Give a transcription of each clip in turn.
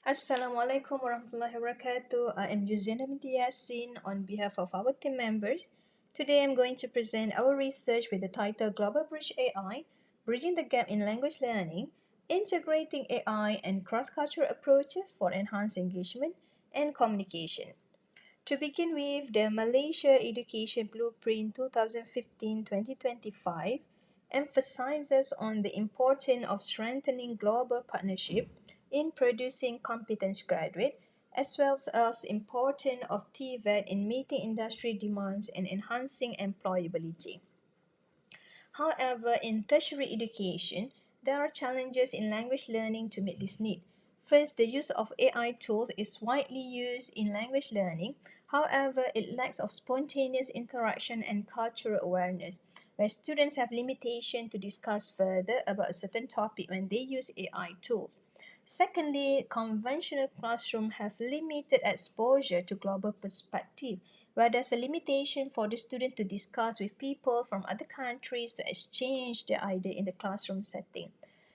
Assalamualaikum warahmatullahi wabarakatuh. I am Yuzina binti Yassin on behalf of our team members. Today I'm going to present our research with the title Global Bridge AI, Bridging the Gap in Language Learning, Integrating AI and Cross-Cultural Approaches for Enhanced Engagement and Communication. To begin with, the Malaysia Education Blueprint 2015-2025 emphasizes on the importance of strengthening global partnership in producing competent graduates, as well as importance of TVET in meeting industry demands and enhancing employability. However, in tertiary education, there are challenges in language learning to meet this need. First, the use of AI tools is widely used in language learning. However, it lacks of spontaneous interaction and cultural awareness, where students have limitation to discuss further about a certain topic when they use AI tools. Secondly, conventional classrooms have limited exposure to global perspective, where there's a limitation for the student to discuss with people from other countries to exchange their idea in the classroom setting.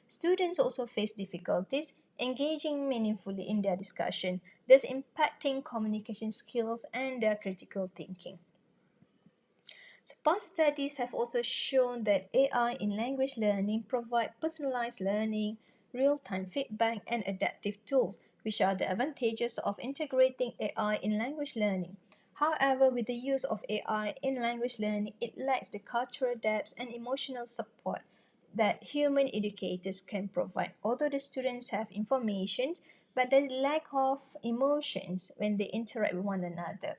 Students also face difficulties engaging meaningfully in their discussion, thus impacting communication skills and their critical thinking. So past studies have also shown that AI in language learning provide personalized learning, real-time feedback, and adaptive tools, which are the advantages of integrating AI in language learning. However, with the use of AI in language learning, it lacks the cultural depth and emotional support that human educators can provide. Although the students have information, but the lack of emotions when they interact with one another.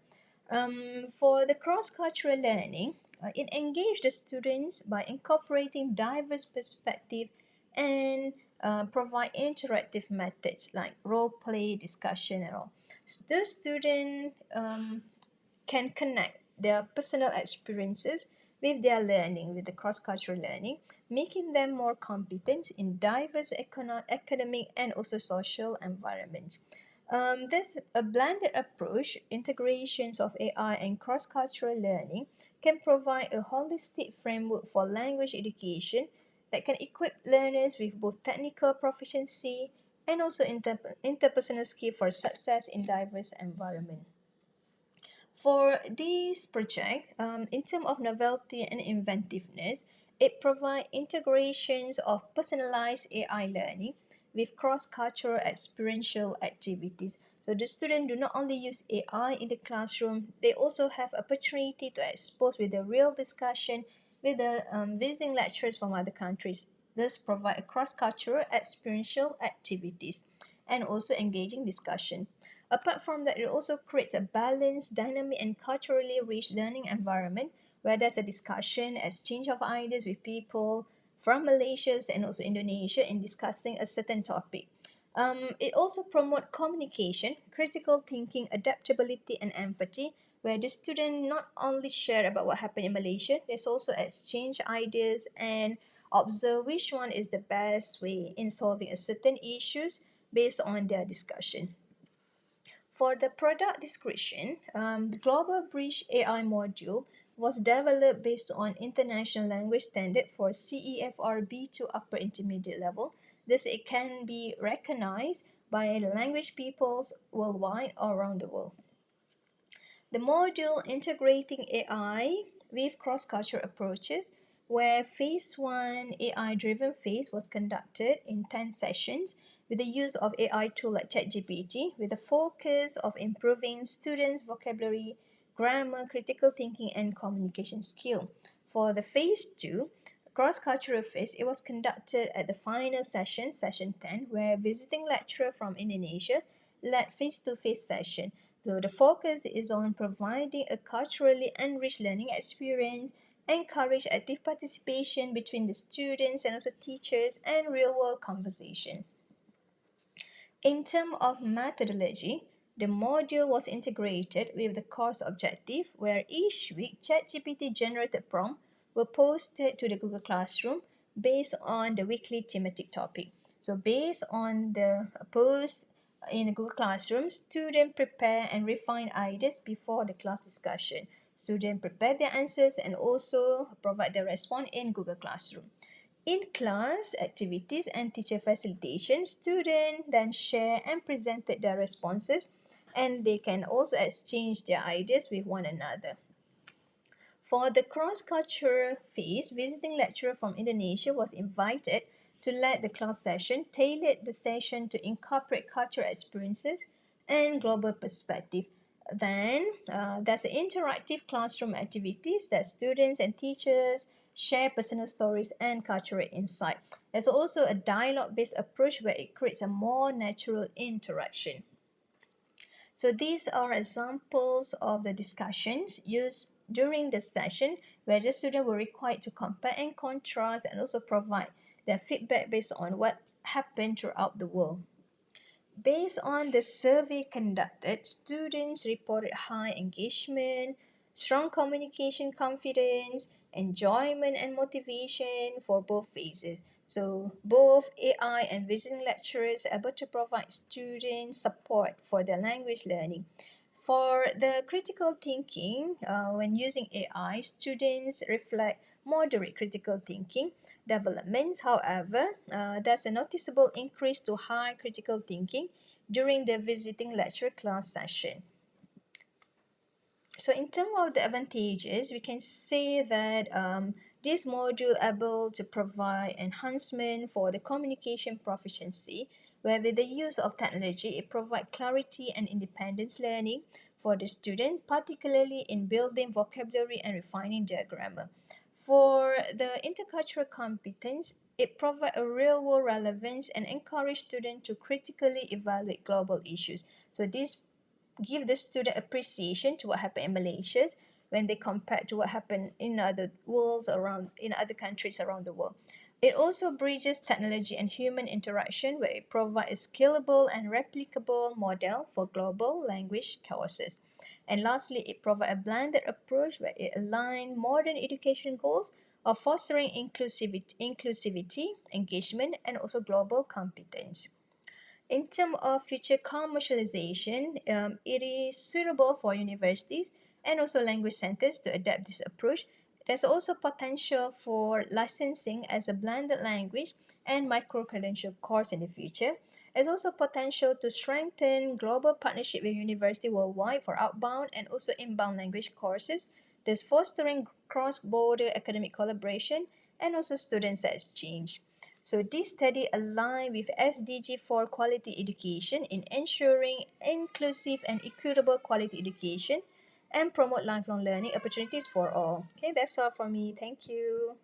For the cross-cultural learning, it engaged the students by incorporating diverse perspectives and provide interactive methods like role play, discussion, and all. The student can connect their personal experiences with their learning, with the cross-cultural learning, making them more competent in diverse academic and also social environments. There's a blended approach, integrations of AI and cross-cultural learning can provide a holistic framework for language education that can equip learners with both technical proficiency and also interpersonal skill for success in diverse environment. For this project, in terms of novelty and inventiveness, it provides integrations of personalized AI learning with cross-cultural experiential activities. So the students do not only use AI in the classroom, they also have opportunity to expose with the real discussion with the visiting lecturers from other countries. Thus provide cross-cultural experiential activities and also engaging discussion. Apart from that, it also creates a balanced, dynamic, and culturally rich learning environment where there's a discussion, exchange of ideas with people from Malaysia and also Indonesia in discussing a certain topic. It also promotes communication, critical thinking, adaptability, and empathy, where the student not only share about what happened in Malaysia, there's also exchange ideas and observe which one is the best way in solving a certain issues based on their discussion. For the product description, the Global Bridge AI module was developed based on international language standard for CEFR B2 upper intermediate level. Thus, it can be recognized by the language peoples worldwide or around the world. The module integrating AI with cross-cultural approaches, where phase 1 AI-driven phase was conducted in 10 sessions with the use of AI tool like ChatGPT with the focus of improving students' vocabulary, grammar, critical thinking, and communication skill. For the phase 2, cross-cultural phase, it was conducted at the final session, session 10, where visiting lecturer from Indonesia led face-to-face session. So the focus is on providing a culturally enriched learning experience, encourage active participation between the students and also teachers, and real-world conversation. In terms of methodology, the module was integrated with the course objective, where each week ChatGPT generated prompts were posted to the Google Classroom based on the weekly thematic topic. So based on the post in the Google Classroom, students prepare and refine ideas before the class discussion. Students prepare their answers and also provide the response in Google Classroom. In class activities and teacher facilitation, students then share and presented their responses, and they can also exchange their ideas with one another. For the cross-cultural phase, visiting lecturer from Indonesia was invited to lead the class session, tailored the session to incorporate cultural experiences and global perspective. Then there's an interactive classroom activities that students and teachers share personal stories and cultural insight. There's also a dialogue-based approach where it creates a more natural interaction. So these are examples of the discussions used during the session where the students were required to compare and contrast and also provide their feedback based on what happened throughout the world. Based on the survey conducted, students reported high engagement, strong communication confidence, enjoyment and motivation for both phases. So both AI and visiting lecturers are able to provide students support for their language learning. For the critical thinking, when using AI, students reflect moderate critical thinking developments. However, there's a noticeable increase to high critical thinking during the visiting lecture class session. So in terms of the advantages, we can say that this module able to provide enhancement for the communication proficiency, where with the use of technology, it provides clarity and independence learning for the student, particularly in building vocabulary and refining their grammar. For the intercultural competence, it provides a real-world relevance and encourage students to critically evaluate global issues. So this give the student appreciation to what happened in Malaysia when they compare to what happened in other worlds around in other countries around the world. It also bridges technology and human interaction where it provides a scalable and replicable model for global language courses. And lastly, it provides a blended approach where it aligns modern education goals of fostering inclusivity, engagement, and also global competence. In terms of future commercialization, it is suitable for universities and also language centers to adapt this approach. There's also potential for licensing as a blended language and micro-credential course in the future. There's also potential to strengthen global partnership with university worldwide for outbound and also inbound language courses. There's fostering cross-border academic collaboration and also students exchange. So this study aligns with SDG for quality education in ensuring inclusive and equitable quality education and promote lifelong learning opportunities for all. Okay, that's all for me. Thank you.